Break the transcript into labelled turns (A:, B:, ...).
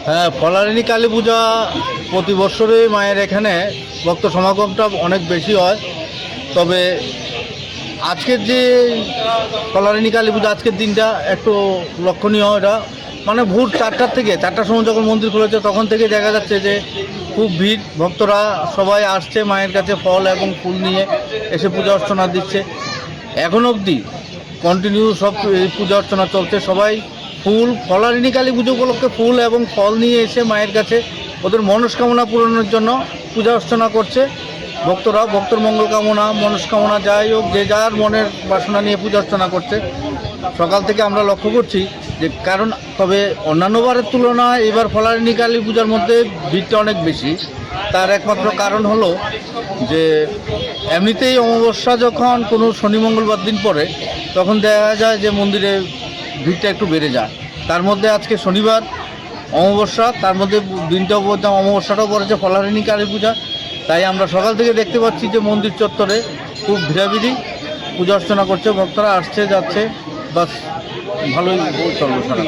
A: হ্যাঁ, ফলারিনী কালী পূজা প্রতি বছরই মায়ের এখানে ভক্ত সমাগমটা অনেক বেশি হয়। তবে আজকের যে ফলারিনী কালী পূজা, আজকের দিনটা একটু লক্ষণীয়। এটা মানে ভোর 4টার থেকে 4টার সময় যখন মন্দির খুলেছে তখন থেকে দেখা যাচ্ছে যে খুব ভিড়, ভক্তরা সবাই আসছে মায়ের কাছে ফল এবং ফুল নিয়ে এসে পূজা অর্চনা দিচ্ছে। এখন অবধি কন্টিনিউ সব এই পূজা অর্চনা চলছে। সবাই ফুল, ফলারিনী কালী পুজো উপলক্ষে ফুল এবং ফল নিয়ে এসে মায়ের কাছে ওদের মনস্কামনা পূরণের জন্য পূজা অর্চনা করছে। ভক্তরা ভক্তর মঙ্গল কামনা, মনস্কামনা যাই হোক, যে যার মনের বাসনা নিয়ে পূজা অর্চনা করছে। সকাল থেকে আমরা লক্ষ্য করছি যে কারণ, তবে অন্যান্য বারের তুলনায় এবার ফলারিনী কালী পূজার মধ্যে ভিড়টা অনেক বেশি। তার একমাত্র কারণ হলো যে এমনিতেই অমাবস্যা যখন কোনো শনি মঙ্গলবার দিন পড়ে তখন দেখা যায় যে মন্দিরে ভিড়টা একটু বেড়ে যায়। তার মধ্যে আজকে শনিবার অমাবস্যা, তার মধ্যে দিনটাও বলতাম অমাবস্যাটাও পড়েছে ফলারিনী কালী পূজা। তাই আমরা সকাল থেকে দেখতে পাচ্ছি যে মন্দির চত্বরে খুব ভিড়াভিড়ি, পূজা অর্চনা করছে, ভক্তরা আসছে যাচ্ছে, বাস ভালোই চলবে সারা।